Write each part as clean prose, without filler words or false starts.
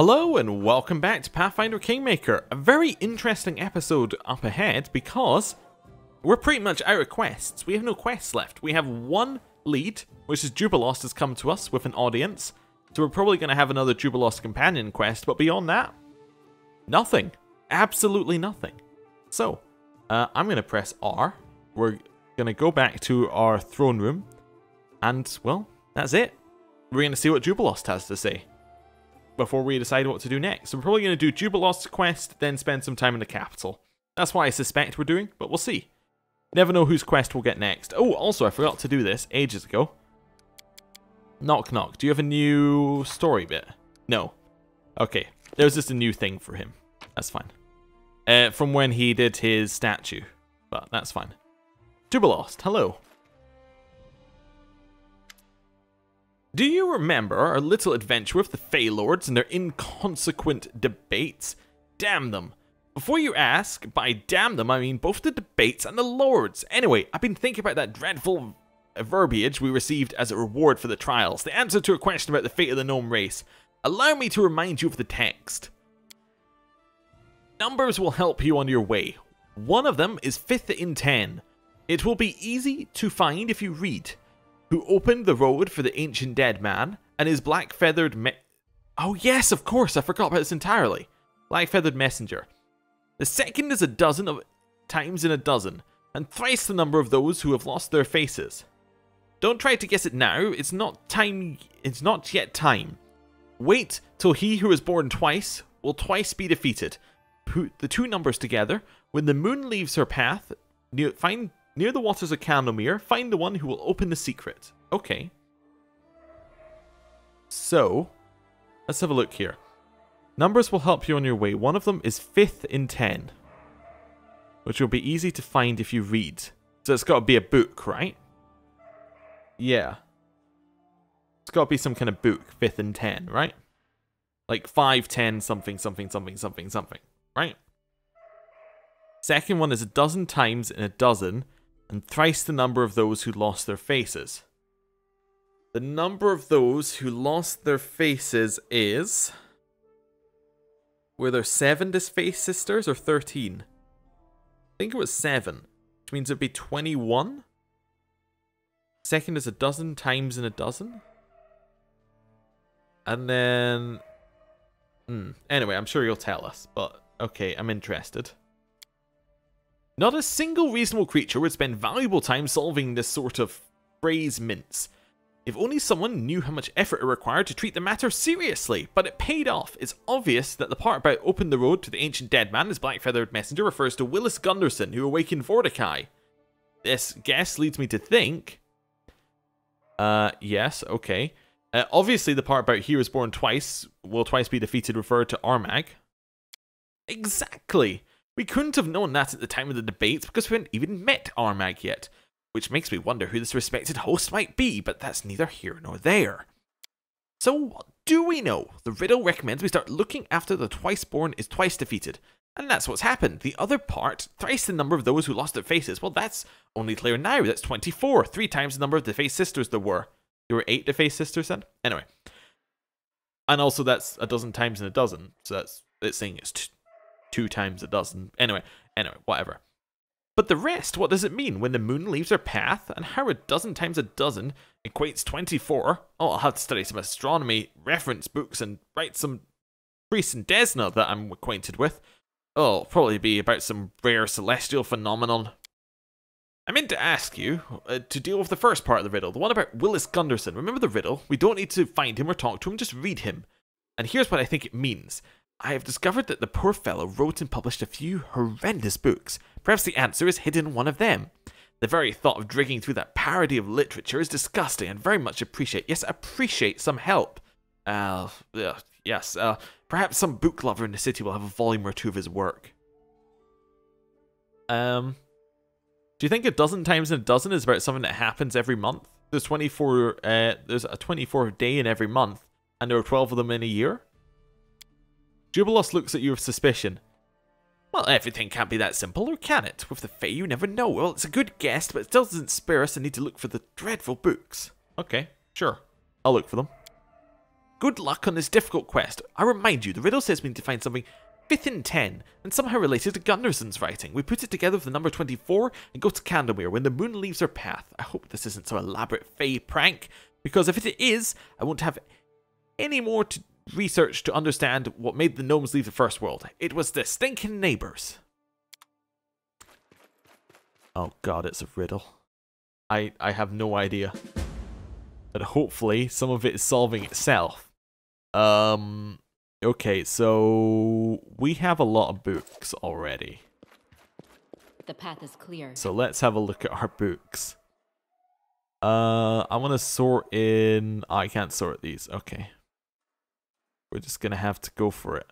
Hello and welcome back to Pathfinder Kingmaker. A very interesting episode up ahead because we're pretty much out of quests. We have no quests left. We have one lead, which is Jubilost has come to us with an audience. So we're probably going to have another Jubilost companion quest, but beyond that, nothing. Absolutely nothing. So, I'm going to press R. We're going to go back to our throne room. And, well, that's it. We're going to see what Jubilost has to say before we decide what to do next. So we're probably going to do Jubilost's quest, then spend some time in the capital. That's what I suspect we're doing, but we'll see. Never know whose quest we'll get next. Oh, also, I forgot to do this ages ago. Knock knock. Do you have a new story bit? No. Okay. There's just a new thing for him. That's fine. From when he did his statue. But that's fine. Jubilost, hello. Do you remember our little adventure with the Fey Lords and their inconsequent debates? Damn them. Before you ask, by damn them, I mean both the debates and the Lords. Anyway, I've been thinking about that dreadful verbiage we received as a reward for the trials. The answer to a question about the fate of the gnome race. Allow me to remind you of the text. Numbers will help you on your way. One of them is 5th in 10. It will be easy to find if you read. Who opened the road for the ancient dead man, and his black-feathered Oh yes, of course, I forgot about this entirely. Black-feathered messenger. The second is a dozen of times in a dozen, and thrice the number of those who have lost their faces. Don't try to guess it now, it's not yet time. Wait till he who is born twice will twice be defeated. Put the two numbers together, when the moon leaves her path, near the waters of Candlemere, find the one who will open the secret. Okay. So, let's have a look here. Numbers will help you on your way. One of them is 5th in 10. Which will be easy to find if you read. So it's got to be a book, right? Yeah. It's got to be some kind of book, 5th in 10, right? Like 5, 10, something, something, something, something, something, right? Second one is a dozen times in a dozen, and thrice the number of those who lost their faces. The number of those who lost their faces is... Were there 7 disfaced sisters or 13? I think it was 7, which means it'd be 21. Second is a dozen times in a dozen. And then... Anyway, I'm sure you'll tell us, but okay, I'm interested. Not a single reasonable creature would spend valuable time solving this sort of phrase mince. If only someone knew how much effort it required to treat the matter seriously, but it paid off. It's obvious that the part about open the road to the ancient dead man as black-feathered messenger refers to Willis Gunderson, who awakened Mordecai. This guess leads me to think... yes, okay. Obviously the part about he was born twice, will twice be defeated referred to Armag. Exactly! We couldn't have known that at the time of the debates because we hadn't even met Armag yet, which makes me wonder who this respected host might be, but that's neither here nor there. So what do we know? The riddle recommends we start looking after the twice-born is twice defeated, and that's what's happened. The other part, thrice the number of those who lost their faces, well that's only clear now, that's 24, 3 times the number of defaced sisters there were. There were 8 defaced sisters then? Anyway. And also that's a dozen times in a dozen, so it's saying it's 2 times a dozen. Anyway, whatever. But the rest, what does it mean? When the moon leaves her path, and how a dozen times a dozen equates 24? Oh, I'll have to study some astronomy reference books and write some Priest and Desna that I'm acquainted with. Oh, it'll probably be about some rare celestial phenomenon. I meant to ask you to deal with the first part of the riddle, the one about Willis Gunderson. Remember the riddle? We don't need to find him or talk to him, just read him. And here's what I think it means. I have discovered that the poor fellow wrote and published a few horrendous books. Perhaps the answer is hidden in one of them. The very thought of digging through that parody of literature is disgusting and very much appreciate some help. Yes, perhaps some book lover in the city will have a volume or 2 of his work. Do you think a dozen times in a dozen is about something that happens every month? There's 24, there's a 24th day in every month, and there are 12 of them in a year? Jubilost looks at you with suspicion. Well, everything can't be that simple, or can it? With the Fae, you never know. Well, it's a good guess, but it still doesn't spare us the need to look for the dreadful books. Okay, sure. I'll look for them. Good luck on this difficult quest. I remind you, the riddle says we need to find something 5th in 10, and somehow related to Gunderson's writing. We put it together with the number 24 and go to Candlemere when the moon leaves her path. I hope this isn't some elaborate Fae prank, because if it is, I won't have any more research to understand what made the gnomes leave the first world. It was the stinking neighbours. Oh god, it's a riddle. I have no idea. But hopefully some of it is solving itself. Okay, so we have a lot of books already. The path is clear. So let's have a look at our books. I want to sort in... Oh, I can't sort these. Okay. We're just going to have to go for it.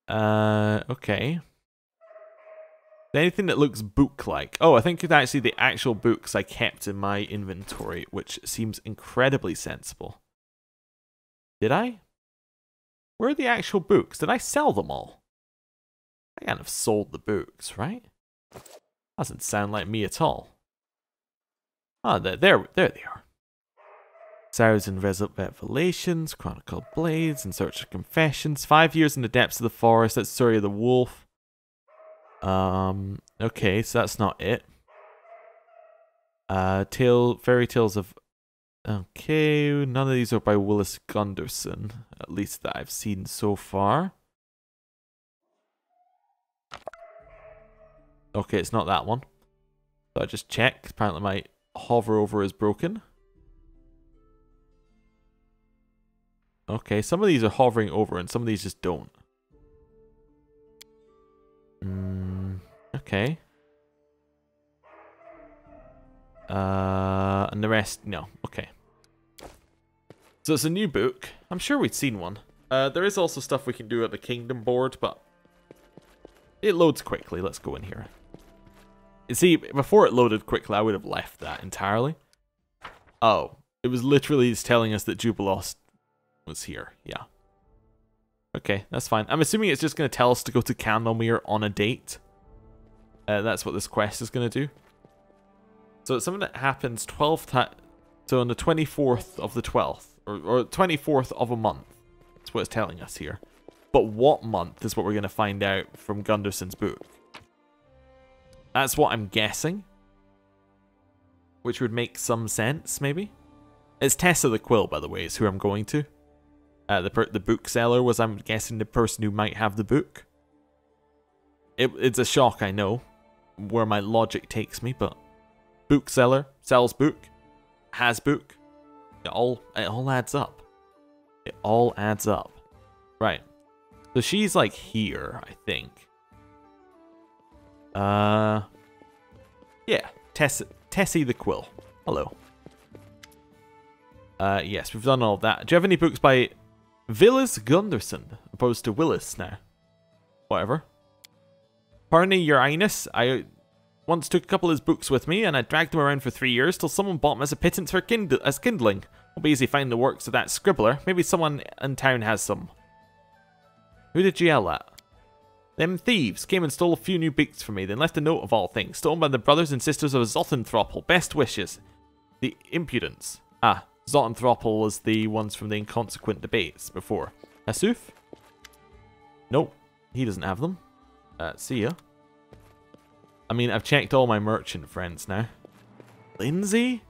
Okay. Anything that looks book-like. Oh, I think it's actually the actual books I kept in my inventory, which seems incredibly sensible. Did I? Where are the actual books? Did I sell them all? I can't have sold the books, right? Doesn't sound like me at all. Ah, there they are. Thousand Revelations, Chronicle Blades, In Search of Confessions, 5 Years in the Depths of the Forest, that's Story of the Wolf. Okay, so that's not it. Fairy Tales of... Okay, none of these are by Willis Gunderson, at least that I've seen so far. Okay, it's not that one. So I just checked. Apparently my hover over is broken. Okay, some of these are hovering over and some of these just don't. Okay. And the rest, no. Okay. So it's a new book. I'm sure we'd seen one. There is also stuff we can do at the Kingdom board, but it loads quickly. Let's go in here. You see, before it loaded quickly, I would have left that entirely. Oh, it was literally just telling us that Jubilos was here. Yeah. Okay, that's fine. I'm assuming it's just going to tell us to go to Candlemere on a date. That's what this quest is going to do. So it's something that happens 12 times. So on the 24th of the 12th. Or 24th of a month. That's what it's telling us here. But what month is what we're going to find out from Gunderson's book. That's what I'm guessing. Which would make some sense, maybe. It's Tessa the Quill, by the way, is who I'm going to. The bookseller was, I'm guessing, the person who might have the book. It's a shock, I know, where my logic takes me, but bookseller, sells book, has book. It all adds up. It all adds up. Right. So she's like here, I think. Yeah, Tessie the Quill. Hello. Yes, we've done all of that. Do you have any books by Willis Gunderson, opposed to Willis now? Whatever. Pardon your highness, I once took a couple of his books with me, and I dragged them around for 3 years till someone bought them as a pittance for as kindling. I'll be easy find the works of that scribbler. Maybe someone in town has some. Who did you yell at? Them thieves came and stole a few new books from me, then left a note of all things. Stolen by the brothers and sisters of Zotenthropple. Best wishes. The impudence. Ah, Zotenthropple was the ones from the inconsequent debates before. Hasuf? Nope, he doesn't have them. See ya. I mean, I've checked all my merchant friends now. Lindsay?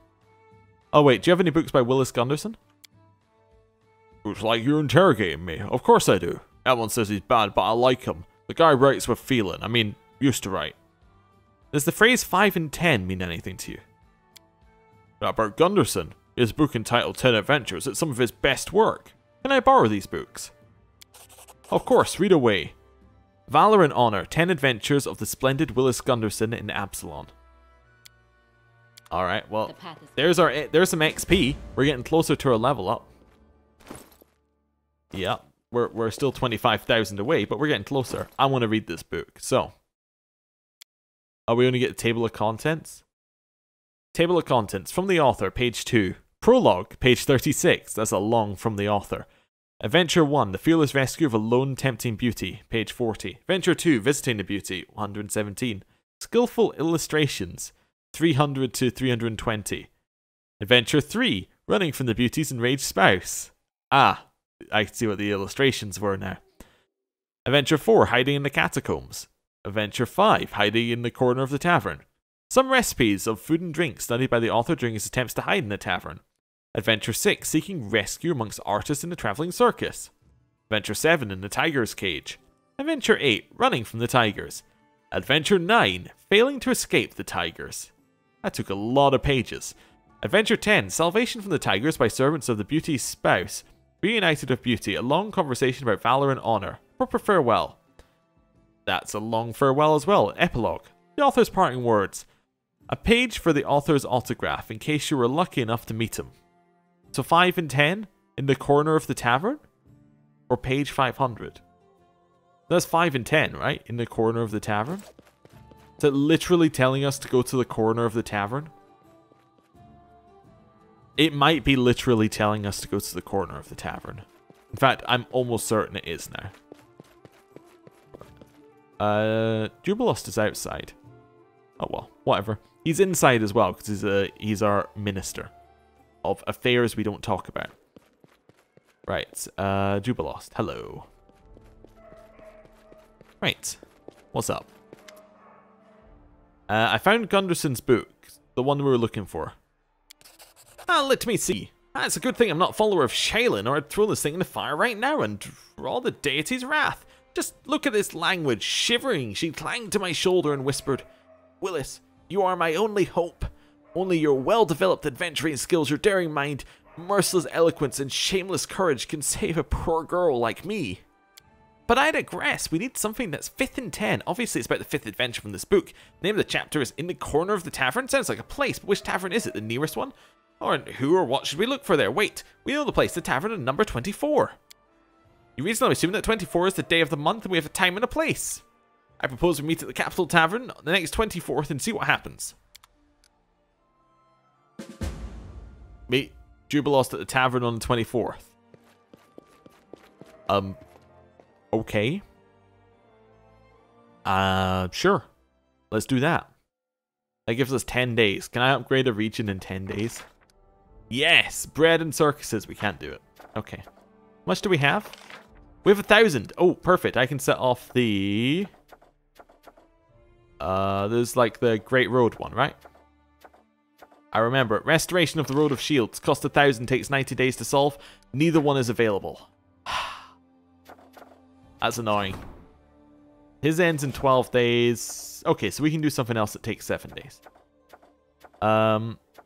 Oh wait, do you have any books by Willis Gunderson? Looks like you're interrogating me. Of course I do. Everyone says he's bad, but I like him. The guy writes with feeling. I mean, used to write. Does the phrase 5 and 10 mean anything to you? About Gunderson. His book entitled 10 Adventures. It's some of his best work. Can I borrow these books? Of course, read away. Valor and Honor, 10 Adventures of the Splendid Willis Gunderson in Absalon. Alright, well, there's some XP. We're getting closer to our level up. Yep, we're still 25,000 away, but we're getting closer. I want to read this book, so. Are we going to get the table of contents? Table of contents, from the author, page 2. Prologue, page 36. That's a long from the author. Adventure 1, The Fearless Rescue of a Lone Tempting Beauty, page 40. Adventure 2, Visiting the Beauty, 117. Skillful Illustrations, 300 to 320. Adventure 3, Running from the Beauty's Enraged Spouse, Ah, I see what the illustrations were now. Adventure 4, hiding in the catacombs. Adventure 5, hiding in the corner of the tavern. Some recipes of food and drink studied by the author during his attempts to hide in the tavern. Adventure 6, seeking rescue amongst artists in the travelling circus. Adventure 7, in the tiger's cage. Adventure 8, running from the tigers. Adventure 9, failing to escape the tigers. That took a lot of pages. Adventure 10, salvation from the tigers by servants of the beauty's spouse. Reunited with beauty, a long conversation about valor and honour. Proper farewell. That's a long farewell as well. Epilogue. The author's parting words. A page for the author's autograph in case you were lucky enough to meet him. So 5 and 10 in the corner of the tavern? Or page 500? That's 5 and 10, right? In the corner of the tavern? Is it literally telling us to go to the corner of the tavern? It might be literally telling us to go to the corner of the tavern. In fact, I'm almost certain it is now. Jubilost is outside. Oh well, whatever. He's inside as well, because he's our minister of affairs we don't talk about. Right, Jubilost, hello. Right, what's up? I found Gunderson's book, the one we were looking for. Let me see. It's a good thing I'm not a follower of Shaylin, or I'd throw this thing in the fire right now and draw the deity's wrath. Just look at this language. Shivering, she clanged to my shoulder and whispered, Willis, you are my only hope. Only your well-developed adventuring skills, your daring mind, merciless eloquence, and shameless courage can save a poor girl like me. But I digress. We need something that's 5th and 10. Obviously, it's about the 5th adventure from this book. The name of the chapter is In the Corner of the Tavern. Sounds like a place, but which tavern is it? The nearest one? Or who or what should we look for there? Wait, we know the place, the tavern at number 24. You reasonably assume that 24 is the day of the month and we have a time and a place. I propose we meet at the Capital Tavern on the next 24th and see what happens. Meet Jubilost at the tavern on the 24th. Okay. Sure. Let's do that. That gives us 10 days. Can I upgrade a region in 10 days? Yes! Bread and circuses. We can't do it. Okay. How much do we have? We have 1,000. Oh, perfect. I can set off the... there's like the Great Road one, right? I remember it. Restoration of the Road of Shields. Cost 1,000. Takes 90 days to solve. Neither one is available. That's annoying. His ends in 12 days. Okay, so we can do something else that takes 7 days.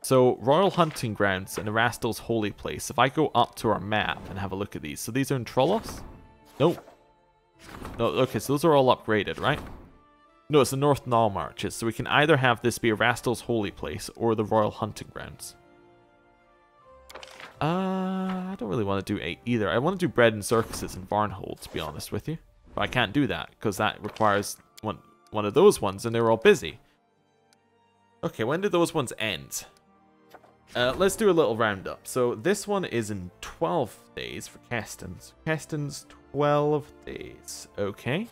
So, Royal Hunting Grounds and Erastil's Holy Place. If I go up to our map and have a look at these. So these are in Trollos? Nope. No, okay, so those are all upgraded, right? No, it's the North Null Marches. So we can either have this be Erastil's Holy Place or the Royal Hunting Grounds. I don't really want to do either. I want to do Bread and Circuses and Varnhold, to be honest with you. But I can't do that, because that requires one of those ones, and they're all busy. Okay, when do those ones end? Let's do a little roundup. So this one is in 12 days for Keston's. Keston's 12 days. Okay.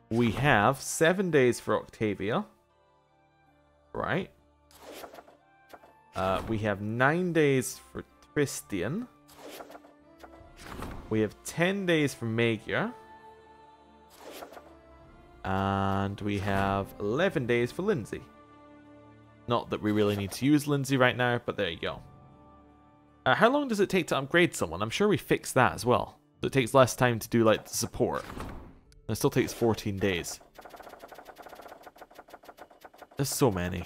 We have 7 days for Octavia. Right. We have 9 days for Tristian. We have 10 days for Magyar. And we have 11 days for Lindsay. Not that we really need to use Lindsay right now, but there you go. How long does it take to upgrade someone? I'm sure we fixed that as well. So it takes less time to do like the support. It still takes 14 days. There's so many.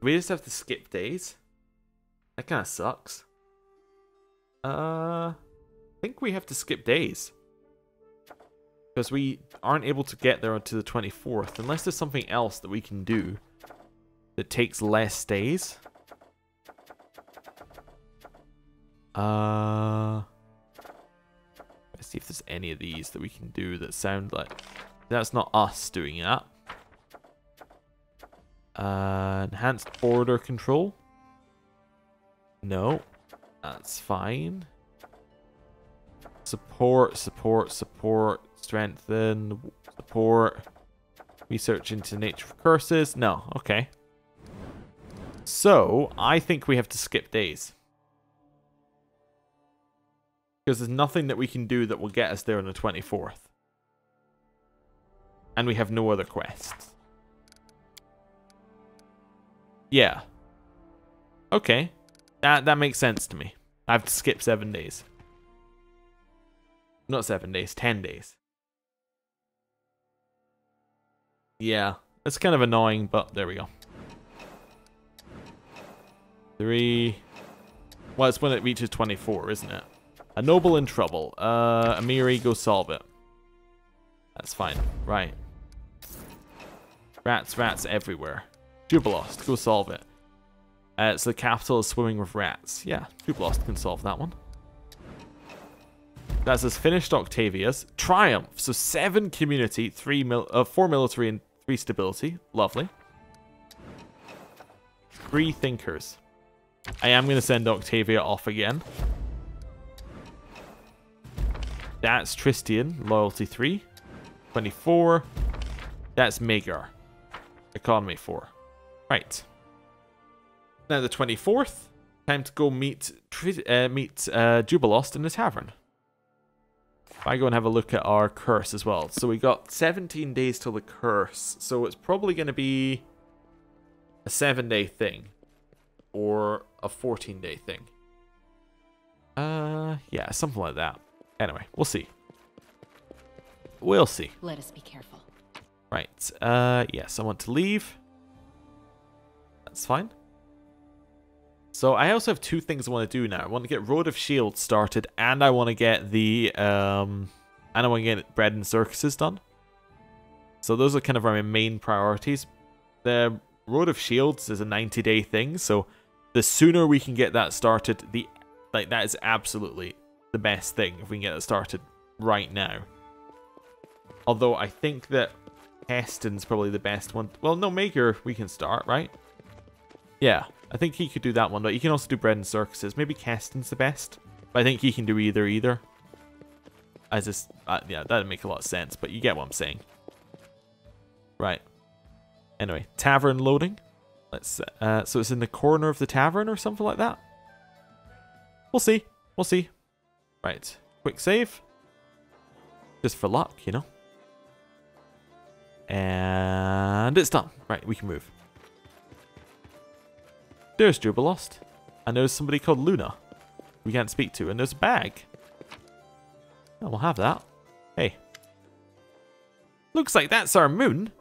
We just have to skip days. That kind of sucks. I think we have to skip days. Because we aren't able to get there until the 24th. Unless there's something else that we can do that takes less days. Let's see if there's any of these that we can do that sound like... That's not us doing that. Enhanced border control. No. That's fine. Support. Strengthen. Support. Research into nature of curses. No. Okay. So, I think we have to skip days. Because there's nothing that we can do that will get us there on the 24th. And we have no other quests. Yeah. Okay. That makes sense to me. I have to skip 7 days. Not 7 days, 10 days. Yeah. It's kind of annoying, but there we go. 3. Well, it's when it reaches 24, isn't it? A noble in trouble. Amiri, go solve it. That's fine. Right. Rats everywhere. Jubilost, go solve it. So the capital is swimming with rats. Yeah, Jubilost can solve that one. That's as finished Octavia's. Triumph. So 7 community, 4 military, and 3 stability. Lovely. 3 thinkers. I am going to send Octavia off again. That's Tristian, loyalty 3. 24. That's Magar. Economy 4. Right. Now the 24th. Time to go meet Jubilost in the tavern. If I go and have a look at our curse as well. So we got 17 days till the curse. So it's probably going to be a 7-day thing. Or a 14-day thing. Yeah, something like that. Anyway, we'll see. We'll see. Let us be careful. Right. Yes, I want to leave. That's fine. So I also have 2 things I want to do now. I want to get Road of Shields started, and I want to get the and I want to get Bread and Circuses done. So those are kind of our main priorities. The Road of Shields is a 90-day thing, so the sooner we can get that started, that is absolutely the best thing if we can get it started right now. Although I think that Heston's probably the best one. Well, no, Maker we can start, right? Yeah, I think he could do that one, but he can also do Bread and Circuses. Maybe Keston's the best, but I think he can do either. I just, yeah, that'd make a lot of sense, but you get what I'm saying. Right. Anyway, tavern loading. Let's, so it's in the corner of the tavern or something like that. We'll see. We'll see. Right. Quick save. Just for luck, you know. And it's done. Right, we can move. There's Jubilost. And there's somebody called Luna we can't speak to. And there's a bag. Oh, we'll have that. Hey. Looks like that's our moon.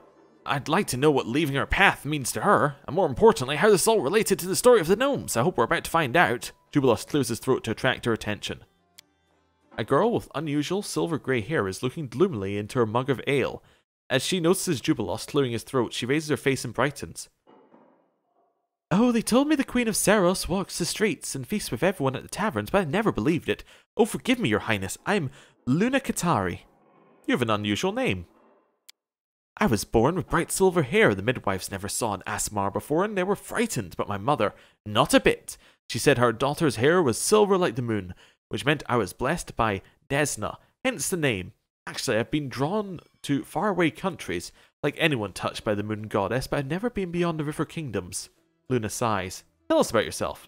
I'd like to know what leaving our path means to her, and more importantly, how this is all related to the story of the gnomes. I hope we're about to find out. Jubilost clears his throat to attract her attention. A girl with unusual silver-grey hair is looking gloomily into her mug of ale. As she notices Jubilost clearing his throat, she raises her face and brightens. Oh, they told me the Queen of Seros walks the streets and feasts with everyone at the taverns, but I never believed it. Oh, forgive me, your highness. I'm Luna Katari. You have an unusual name. I was born with bright silver hair. The midwives never saw an Asmar before, and they were frightened, but my mother, not a bit. She said her daughter's hair was silver like the moon, which meant I was blessed by Desna, hence the name. Actually, I've been drawn to faraway countries, like anyone touched by the moon goddess, but I've never been beyond the river kingdoms. Luna sighs. Tell us about yourself.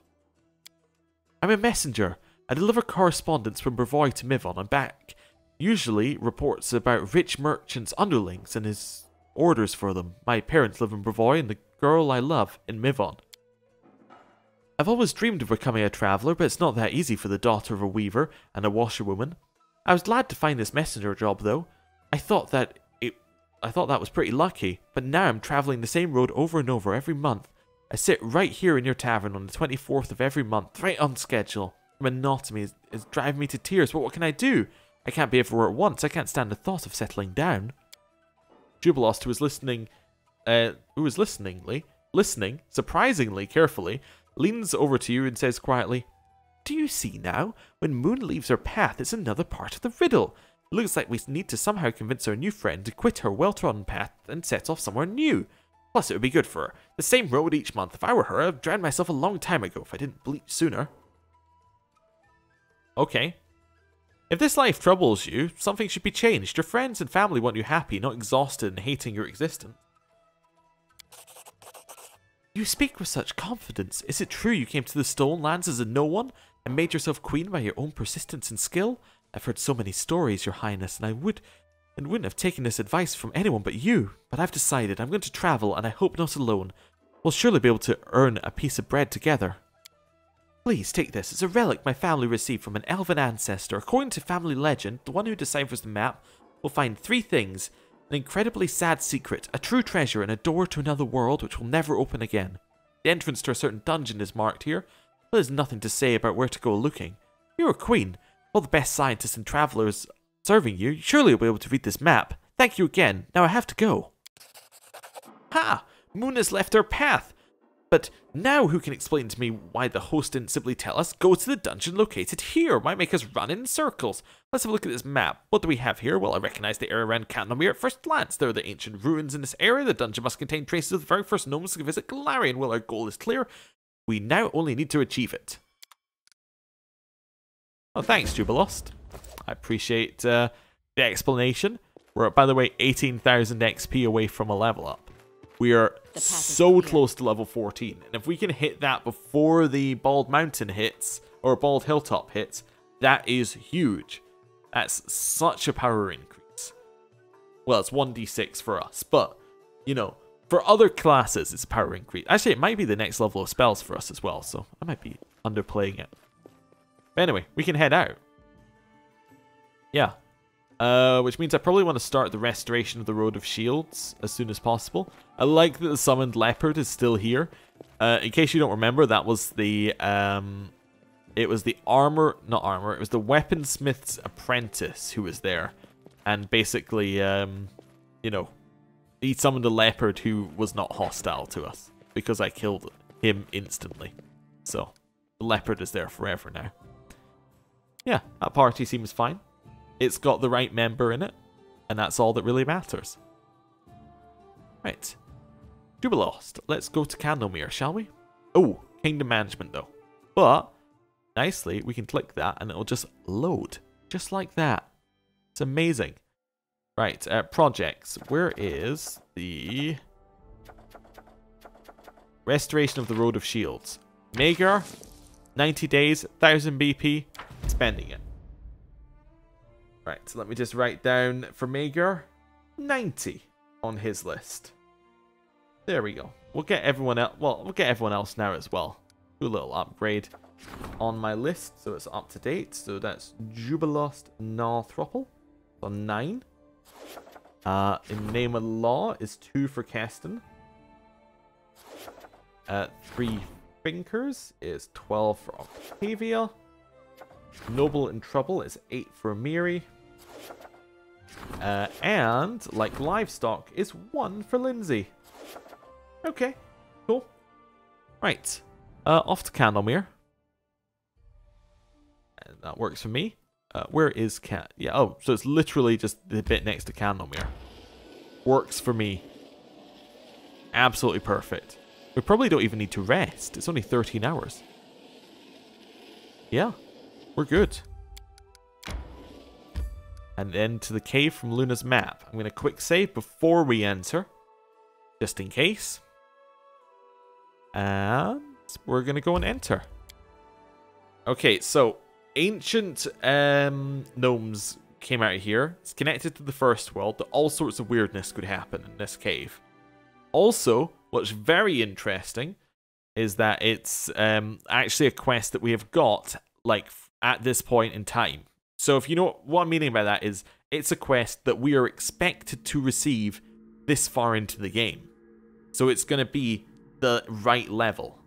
I'm a messenger. I deliver correspondence from Brevoy to Mivon and back. Usually reports about rich merchants' underlings and his orders for them. My parents live in Brevoy and the girl I love in Mivon. I've always dreamed of becoming a traveller, but it's not that easy for the daughter of a weaver and a washerwoman. I was glad to find this messenger job, though. I thought that was pretty lucky, but now I'm travelling the same road over and over every month. I sit right here in your tavern on the 24th of every month, right on schedule. The monotony is driving me to tears, but what can I do? I can't be everywhere at once. I can't stand the thought of settling down. Jubilost, who was listening surprisingly carefully, leans over to you and says quietly, Do you see now? When Moon leaves her path, it's another part of the riddle. It looks like we need to somehow convince our new friend to quit her well-trodden path and set off somewhere new. Plus, it would be good for her. The same road each month. If I were her, I'd drown myself a long time ago if I didn't bleach sooner. Okay. If this life troubles you, something should be changed. Your friends and family want you happy, not exhausted and hating your existence. You speak with such confidence. Is it true you came to the Stolen Lands as a no one? and made yourself queen by your own persistence and skill? I've heard so many stories, your highness, and I wouldn't have taken this advice from anyone but you. But I've decided I'm going to travel, and I hope not alone. We'll surely be able to earn a piece of bread together. Please take this. It's a relic my family received from an elven ancestor. According to family legend, the one who deciphers the map will find 3 things. An incredibly sad secret, a true treasure, and a door to another world which will never open again. The entrance to a certain dungeon is marked here, but there's nothing to say about where to go looking. You're a queen. All the best scientists and travelers serving you. Surely you'll be able to read this map. Thank you again. Now I have to go. Ha! Moon has left our path. But now who can explain to me why the host didn't simply tell us, go to the dungeon located here? Might make us run in circles. Let's have a look at this map. What do we have here? Well, I recognize the area around Candlemere at first glance. There are the ancient ruins in this area. The dungeon must contain traces of the very first gnomes to visit Galarian. Well, our goal is clear. We now only need to achieve it. Oh, thanks, Jubilost. I appreciate the explanation. We're, by the way, 18,000 XP away from a level up. We are so close to level 14. And if we can hit that before the Bald Mountain hits, or Bald Hilltop hits, that is huge. That's such a power increase. Well, it's 1d6 for us, but, you know, for other classes, it's a power increase. Actually, it might be the next level of spells for us as well, so I might be underplaying it. But anyway, we can head out. Yeah. Which means I probably want to start the restoration of the Road of Shields as soon as possible. I like that the summoned leopard is still here. In case you don't remember, that was the it was the it was the weaponsmith's apprentice who was there, and basically you know, he summoned a leopard who was not hostile to us because I killed him instantly. So the leopard is there forever now. Yeah, that party seems fine. It's got the right member in it, and that's all that really matters. Right. Jubilost. Let's go to Candlemere, shall we? Oh, Kingdom Management, though. But, nicely, we can click that, and it'll just load. Just like that. It's amazing. Right, projects. Where is the Restoration of the Road of Shields? Magyar, 90 days, 1000 BP, spending it. Right, so let me just write down for Magyar, 90 on his list. There we go. We'll get everyone else. Well, we'll get everyone else now as well. Do a little upgrade on my list so it's up to date. So that's Jubilost Northropple on 9. In Name of Law is 2 for Keston. 3 Finkers is 12 for Octavia. Noble in Trouble is 8 for Miri. And, like Livestock, is 1 for Lindsay. Okay, cool. Right, off to Candlemere. And that works for me. Where is Cat? Yeah, oh, so it's literally just the bit next to Candlemere. Works for me. Absolutely perfect. We probably don't even need to rest. It's only 13 hours. Yeah. We're good. And then to the cave from Luna's map. I'm going to quick save before we enter. Just in case. And we're going to go and enter. Okay, so ancient gnomes came out of here. It's connected to the first world. All sorts of weirdness could happen in this cave. Also, what's very interesting is that it's actually a quest that we have got, like, at this point in time. So if you know what I'm meaning by that is, it's a quest that we are expected to receive this far into the game. So it's going to be the right level.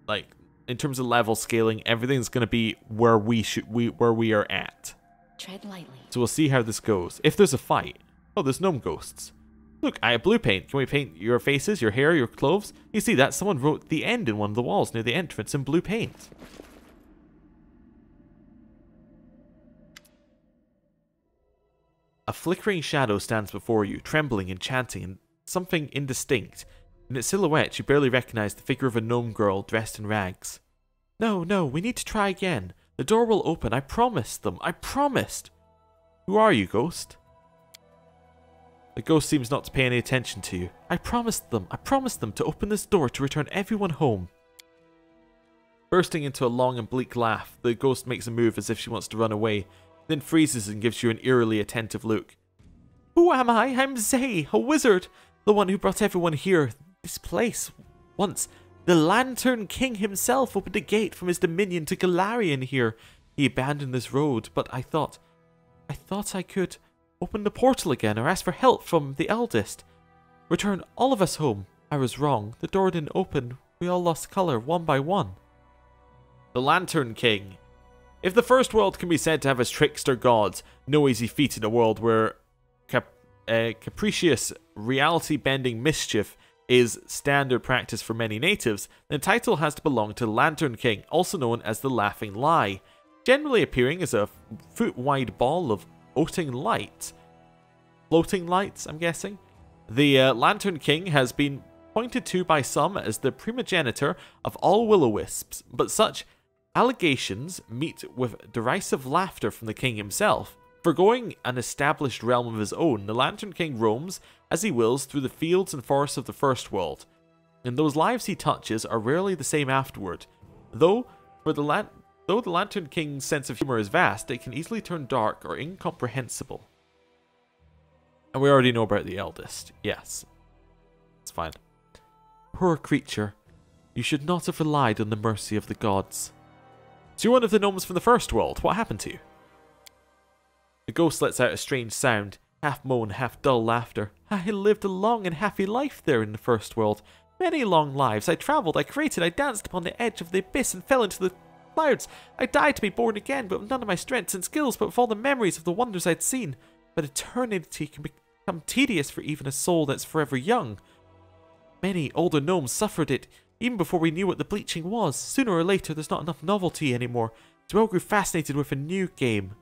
Like, in terms of level scaling, everything's going to be where we are at. Tread lightly. So we'll see how this goes. If there's a fight. Oh, there's gnome ghosts. Look, I have blue paint. Can we paint your faces, your hair, your clothes? You see that? Someone wrote the end in one of the walls near the entrance in blue paint. A flickering shadow stands before you, trembling and chanting, and something indistinct. In its silhouette, you barely recognize the figure of a gnome girl dressed in rags. No, no, we need to try again. The door will open. I promised them. I promised. Who are you, ghost? The ghost seems not to pay any attention to you. I promised them to open this door to return everyone home. Bursting into a long and bleak laugh, the ghost makes a move as if she wants to run away, then freezes and gives you an eerily attentive look. Who am I? I'm Zay, a wizard, the one who brought everyone here. This place. Once, the Lantern King himself opened a gate from his dominion to Galarian here. He abandoned this road, but I thought I could open the portal again or ask for help from the eldest. Return all of us home. I was wrong. The door didn't open. We all lost color one by one. The Lantern King. If the first world can be said to have its trickster gods, no easy feat in a world where capricious, reality-bending mischief is standard practice for many natives, the title has to belong to the Lantern King, also known as the Laughing Lie, generally appearing as a foot-wide ball of floating light. Floating lights, I'm guessing? The Lantern King has been pointed to by some as the primogenitor of all will-o-wisps, but such allegations meet with derisive laughter from the king himself. Forgoing an established realm of his own, the Lantern King roams as he wills through the fields and forests of the First World, and those lives he touches are rarely the same afterward. Though the Lantern King's sense of humor is vast, it can easily turn dark or incomprehensible. And we already know about the eldest. Yes. It's fine. Poor creature. You should not have relied on the mercy of the gods. So you're one of the gnomes from the First World. What happened to you? The ghost lets out a strange sound, half moan, half dull laughter. I lived a long and happy life there in the First World. Many long lives. I travelled, I created, I danced upon the edge of the abyss and fell into the clouds. I died to be born again, but with none of my strengths and skills, but with all the memories of the wonders I'd seen. But eternity can become tedious for even a soul that's forever young. Many older gnomes suffered it, even before we knew what the bleaching was. Sooner or later, there's not enough novelty anymore, so we all grew fascinated with a new game.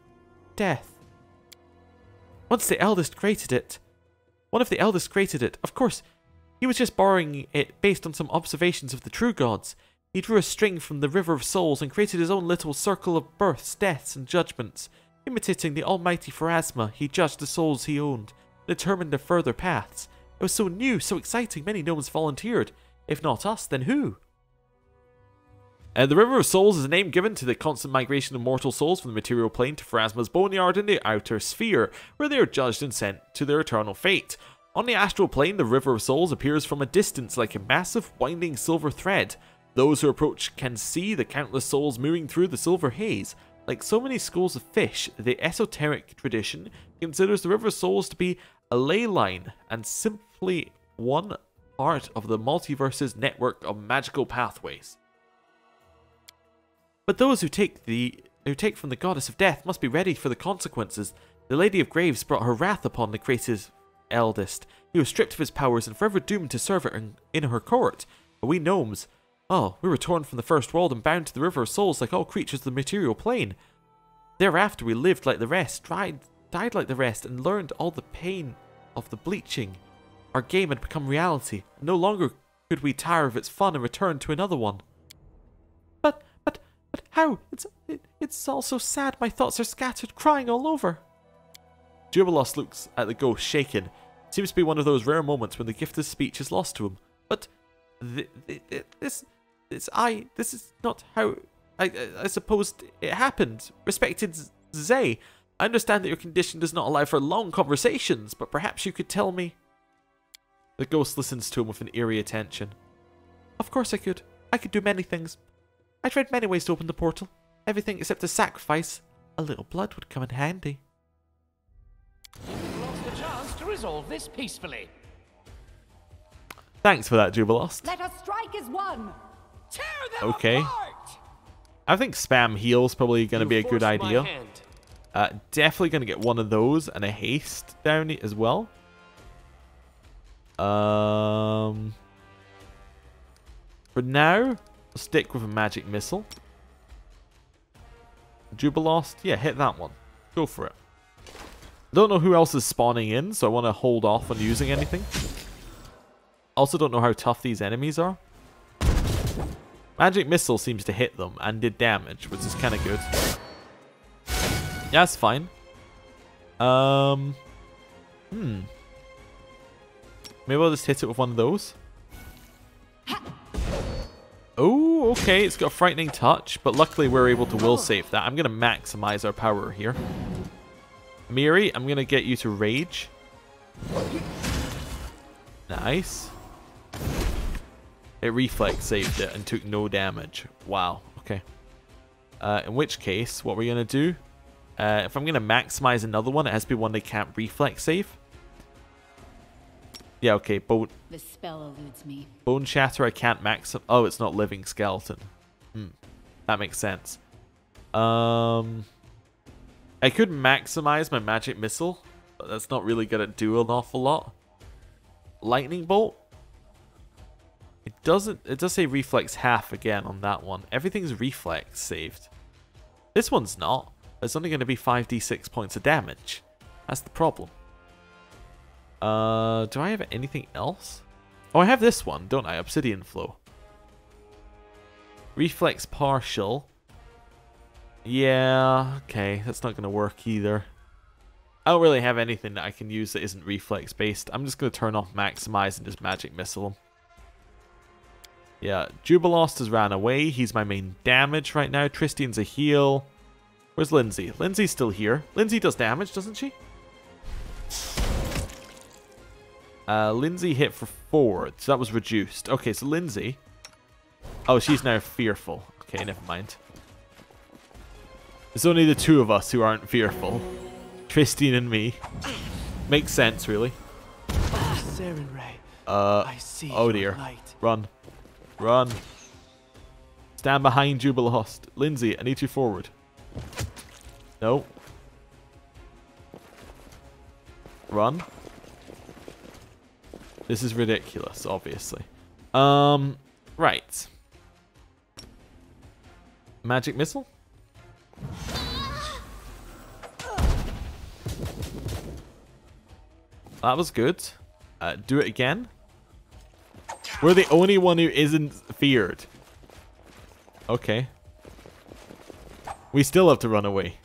Death. Once the eldest created it. One of the eldest created it. Of course, he was just borrowing it based on some observations of the true gods. He drew a string from the River of Souls and created his own little circle of births, deaths, and judgments. Imitating the almighty Pharasma, he judged the souls he owned, determined their further paths. It was so new, so exciting, many gnomes volunteered. If not us, then who? The River of Souls is a name given to the constant migration of mortal souls from the material plane to Pharasma's boneyard in the outer sphere, where they are judged and sent to their eternal fate. On the astral plane, the River of Souls appears from a distance like a massive winding silver thread. Those who approach can see the countless souls moving through the silver haze. Like so many schools of fish, the esoteric tradition considers the River of Souls to be a ley line and simply one part of the multiverse's network of magical pathways. But those who take from the goddess of death must be ready for the consequences. The Lady of Graves brought her wrath upon the creative eldest. He was stripped of his powers and forever doomed to serve her in her court. But we gnomes, oh, we were torn from the First World and bound to the River of Souls like all creatures of the material plane. Thereafter we lived like the rest, died like the rest, and learned all the pain of the bleaching. Our game had become reality, and no longer could we tire of its fun and return to another one. But how? It's all so sad. My thoughts are scattered, crying all over. Jubilos looks at the ghost, shaken. It seems to be one of those rare moments when the gift of speech is lost to him. But this is not how I supposed it happened. Respected Zay, I understand that your condition does not allow for long conversations, but perhaps you could tell me. The ghost listens to him with an eerie attention. Of course I could. I could do many things. I tried many ways to open the portal. Everything except a sacrifice. A little blood would come in handy. You've lost the chance to resolve this peacefully. Thanks for that, Jubilost. Let us strike as one. Tear them Okay. apart! I think spam heal's probably going to be a good idea. Definitely going to get one of those and a haste down as well. For now, I'll stick with a magic missile. Jubilost, yeah, hit that one. Go for it. Don't know who else is spawning in, so I want to hold off on using anything. Also don't know how tough these enemies are. Magic missile seems to hit them and did damage, which is kind of good. Yeah, that's fine. Maybe I'll just hit it with one of those. Oh, okay, it's got a frightening touch, but luckily we're able to will save that. I'm going to maximize our power here. Miri, I'm going to get you to rage. Nice. It reflex saved it and took no damage. Wow, okay. In which case, what we're going to do, if I'm going to maximize another one, it has to be one they can't reflex save. Yeah, okay, The spell eludes me. Bone Shatter I can't max... Oh, it's not Living Skeleton. That makes sense. I could maximize my Magic Missile, but that's not really going to do an awful lot. Lightning Bolt? It does say reflex half again on that one. Everything's reflex saved. This one's not. It's only going to be 5d6 points of damage. That's the problem. Do I have anything else? Oh, I have this one, don't I? Obsidian Flow. Reflex partial. Yeah, okay. That's not going to work either. I don't really have anything that I can use that isn't reflex based. I'm just going to turn off maximize and just magic missile him. Yeah, Jubilost has ran away. He's my main damage right now. Tristian's a heal. Where's Lindsay? Lindsay's still here. Lindsay does damage, doesn't she? Lindsay hit for 4, so that was reduced. Okay, so Lindsay... Oh, she's now fearful. Okay, never mind. It's only the two of us who aren't fearful. Tristian and me. Makes sense, really. I see oh dear. light. Run. Run. Stand behind Jubilost. Lindsay, I need you forward. No. Run. This is ridiculous, obviously. Right. Magic Missile? That was good. Do it again. We're the only one who isn't feared. Okay. We still have to run away.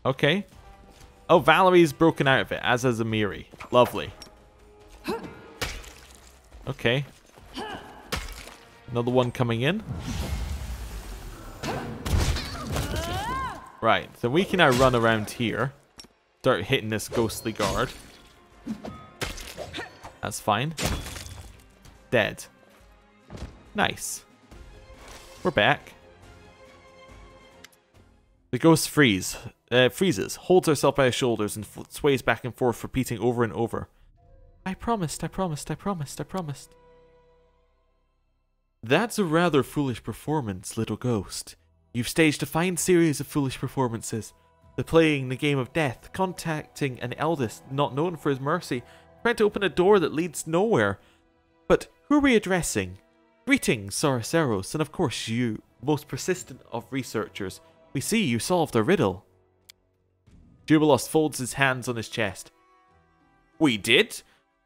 Okay. Oh, Valerie's broken out of it, as has Amiri. Lovely. Okay. Another one coming in. Right, so we can now run around here. Start hitting this ghostly guard. That's fine. Dead. Nice. We're back. The ghost freezes, holds herself by her shoulders, and sways back and forth, repeating over and over. I promised, I promised, I promised, I promised. That's a rather foolish performance, little ghost. You've staged a fine series of foolish performances. The playing the game of death, contacting an eldest not known for his mercy, trying to open a door that leads nowhere. But who are we addressing? Greetings, Sorceros, and of course you, most persistent of researchers. We see you solved a riddle. Jubilost folds his hands on his chest. We did?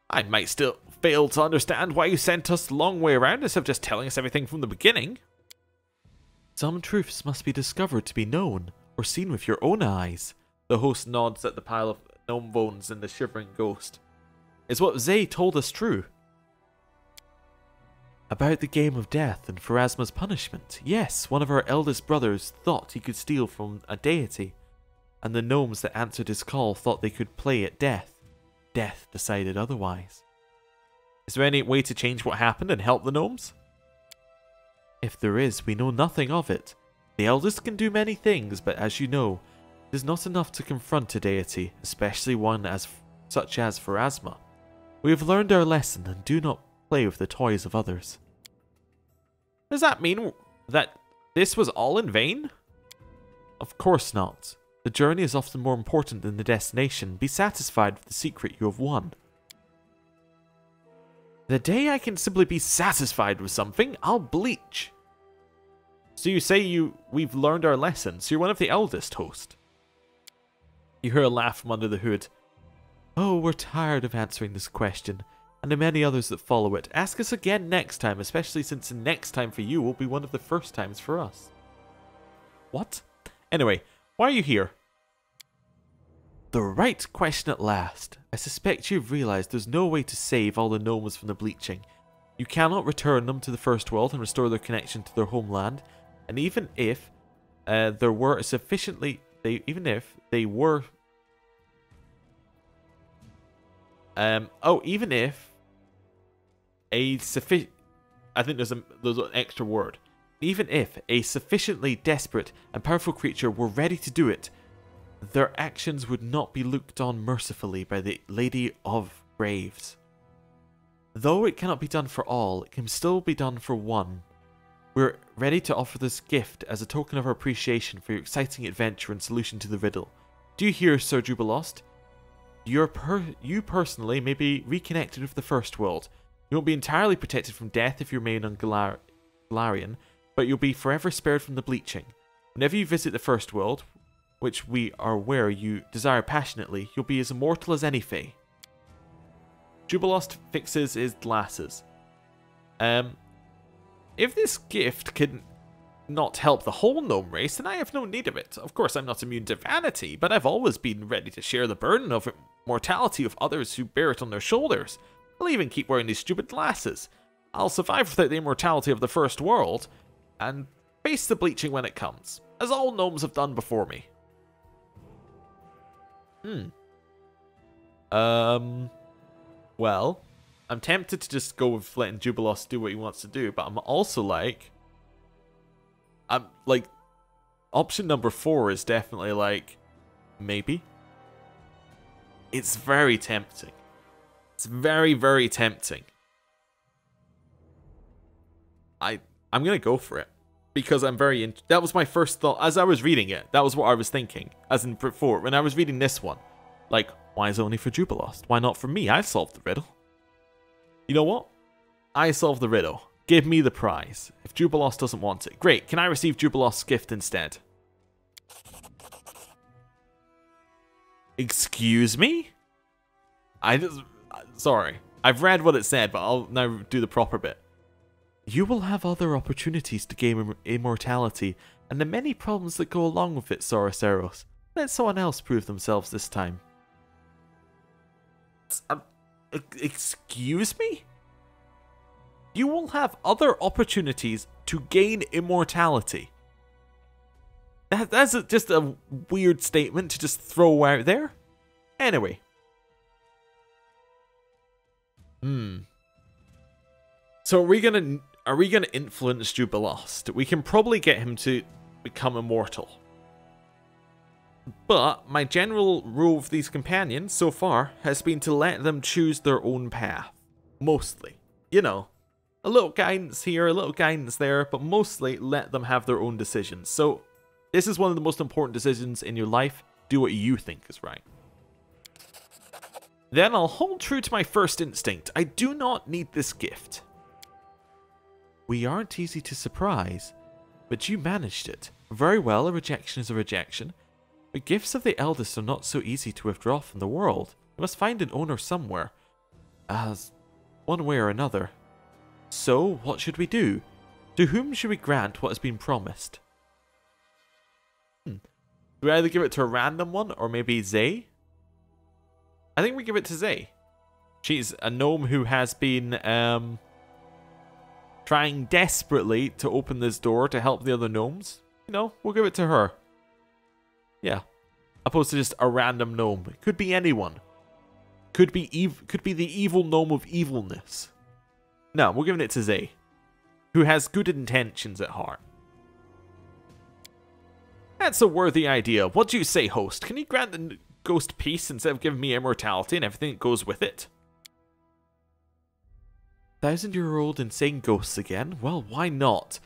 I might still fail to understand why you sent us the long way around instead of just telling us everything from the beginning. Some truths must be discovered to be known, or seen with your own eyes. The host nods at the pile of gnome bones and the shivering ghost. Is what Zay told us true? About the game of death and Pharasma's punishment. Yes, one of our eldest brothers thought he could steal from a deity, and the gnomes that answered his call thought they could play at death. Death decided otherwise. Is there any way to change what happened and help the gnomes? If there is, we know nothing of it. The eldest can do many things, but as you know, it is not enough to confront a deity, especially one such as Pharasma. We have learned our lesson and do not play with the toys of others. Does that mean that this was all in vain? Of course not. The journey is often more important than the destination. Be satisfied with the secret you have won. The day I can simply be satisfied with something, I'll bleach. So you say we've learned our lesson, so you're one of the eldest, host. You hear a laugh from under the hood. Oh, we're tired of answering this question, and the many others that follow it. Ask us again next time, especially since the next time for you will be one of the first times for us. What? Anyway, why are you here? The right question at last. I suspect you've realized there's no way to save all the gnomes from the bleaching. You cannot return them to the first world and restore their connection to their homeland. And even if there were a sufficiently... even if they were... even if a sufficient... I think there's an extra word. Even if a sufficiently desperate and powerful creature were ready to do it, their actions would not be looked on mercifully by the Lady of Graves. Though it cannot be done for all, it can still be done for one. We're ready to offer this gift as a token of our appreciation for your exciting adventure and solution to the riddle. Do you hear, Sir Jubilost? You personally may be reconnected with the First World. You won't be entirely protected from death if you remain on Galarian, but you'll be forever spared from the bleaching. Whenever you visit the First World, which we are aware you desire passionately, you'll be as immortal as any Fae. Jubilost fixes his glasses. If this gift can not help the whole gnome race, then I have no need of it. Of course, I'm not immune to vanity, but I've always been ready to share the burden of mortality with others who bear it on their shoulders. I'll even keep wearing these stupid glasses. I'll survive without the immortality of the First World, and face the bleaching when it comes, as all gnomes have done before me. Well, I'm tempted to just go with letting Jubilost do what he wants to do, but I'm also like... option number 4 is definitely like, maybe. It's very tempting. It's very, very tempting. I'm gonna go for it. Because I'm very... that was my first thought. As I was reading it, that was what I was thinking. As in before, when I was reading this one. Like, why is it only for Jubilost? Why not for me? I solved the riddle. You know what? I solved the riddle. Give me the prize. If Jubilost doesn't want it. Great. Can I receive Jubilost's gift instead? Excuse me? Sorry. I've read what it said, but I'll now do the proper bit. You will have other opportunities to gain immortality, and the many problems that go along with it, Soroceros. Let someone else prove themselves this time. Excuse me? You will have other opportunities to gain immortality. That's just a weird statement to just throw out there. Anyway. So are we gonna influence Jubilost? We can probably get him to become immortal. But my general rule with these companions so far has been to let them choose their own path. Mostly. You know, a little guidance here, a little guidance there, but mostly let them have their own decisions. So this is one of the most important decisions in your life. Do what you think is right. Then I'll hold true to my first instinct. I do not need this gift. We aren't easy to surprise, but you managed it. Very well, a rejection is a rejection. But gifts of the eldest are not so easy to withdraw from the world. You must find an owner somewhere. As one way or another. So, what should we do? To whom should we grant what has been promised? Do we either give it to a random one, or maybe Zay? I think we give it to Zay. She's a gnome who has been trying desperately to open this door to help the other gnomes. You know, we'll give it to her. Yeah. Opposed to just a random gnome. It could be anyone. Could be the evil gnome of evilness. No, we're giving it to Zay, who has good intentions at heart. That's a worthy idea. What do you say, host? Can you grant the ghost peace instead of giving me immortality and everything that goes with it? 1,000-year-old insane ghosts again? Well, why not?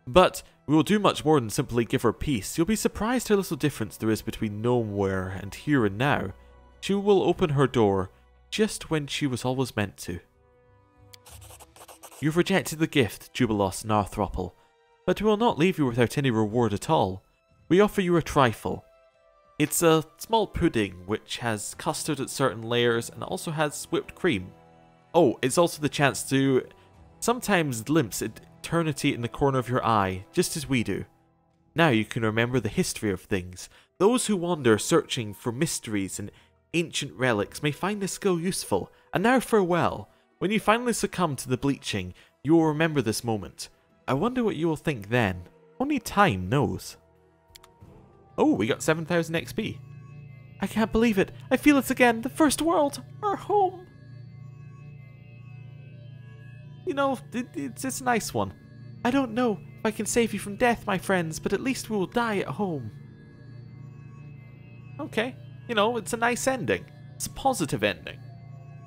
But we will do much more than simply give her peace. You'll be surprised how little difference there is between Gnomeware and here and now. She will open her door just when she was always meant to. You've rejected the gift, Jubilost Narthropple, but we will not leave you without any reward at all. We offer you a trifle. It's a small pudding which has custard at certain layers and also has whipped cream. Oh, it's also the chance to sometimes glimpse eternity in the corner of your eye, just as we do. Now you can remember the history of things, Those who wander searching for mysteries and ancient relics may find this skill useful. And now farewell. When you finally succumb to the bleaching, you will remember this moment. I wonder what you will think then. Only time knows. Oh, we got 7,000 XP. I can't believe it. I feel it again. The first world. Our home. You know, it's a nice one. I don't know if I can save you from death, my friends, but at least we will die at home. Okay. You know, it's a nice ending. It's a positive ending.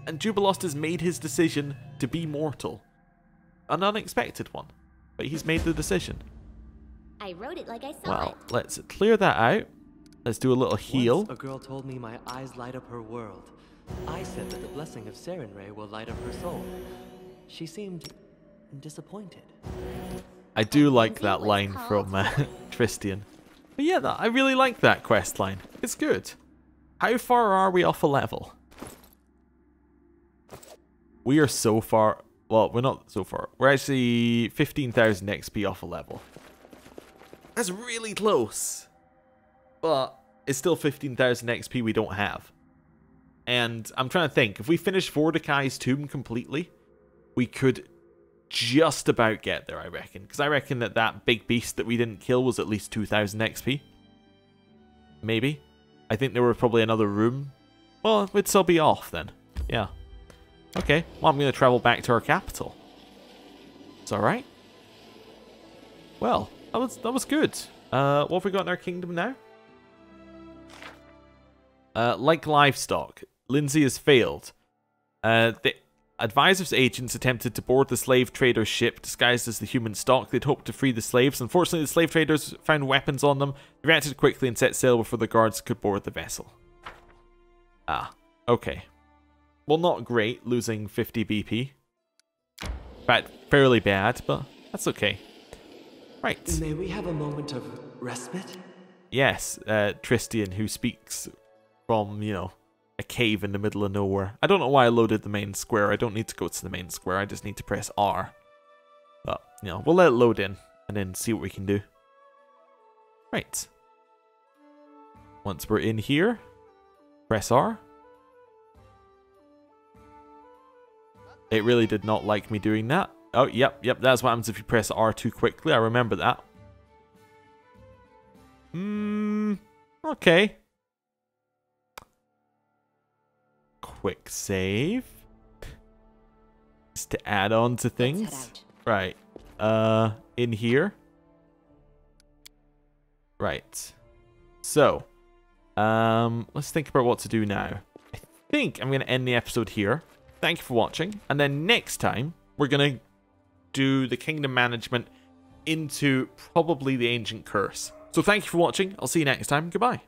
And Jubilost has made his decision to be mortal. An unexpected one. But he's made the decision. I wrote it like I saw it. Well, let's clear that out. Let's do a little heal. Once a girl told me my eyes light up her world. I said that the blessing of Sarenrae will light up her soul. She seemed disappointed. I do like that line from Tristian. But yeah, I really like that quest line. It's good. How far are we off a level? We are so far... Well, we're not so far. We're actually 15,000 XP off a level. That's really close. But it's still 15,000 XP we don't have. And I'm trying to think. If we finish Mordecai's tomb completely, we could just about get there, I reckon. Because I reckon that that big beast that we didn't kill was at least 2,000 XP. Maybe. I think there was probably another room. Well, we'd still be off then. Yeah. Okay. Well, I'm going to travel back to our capital. It's alright. Well, that was good. What have we got in our kingdom now? Like livestock, Lindsay has failed. The advisor's agents attempted to board the slave trader's ship disguised as the human stock. They'd hoped to free the slaves. Unfortunately, the slave traders found weapons on them. They reacted quickly and set sail before the guards could board the vessel. Ah, okay. Well, not great, losing 50 BP. In fact, fairly bad, but that's okay. Right. May we have a moment of respite? Yes, Tristian, who speaks from, you know, a cave in the middle of nowhere. I don't know why I loaded the main square. I don't need to go to the main square. I just need to press R. But, you know, we'll let it load in and then see what we can do. Right. Once we're in here, press R. It really did not like me doing that. Oh, yep, that's what happens if you press R too quickly. I remember that. Okay. Quick save. Just to add on to things. Right. In here. Right. So, let's think about what to do now. I think I'm going to end the episode here. Thank you for watching. And then next time, we're going to do the kingdom management into probably the ancient curse. So thank you for watching. I'll see you next time. Goodbye.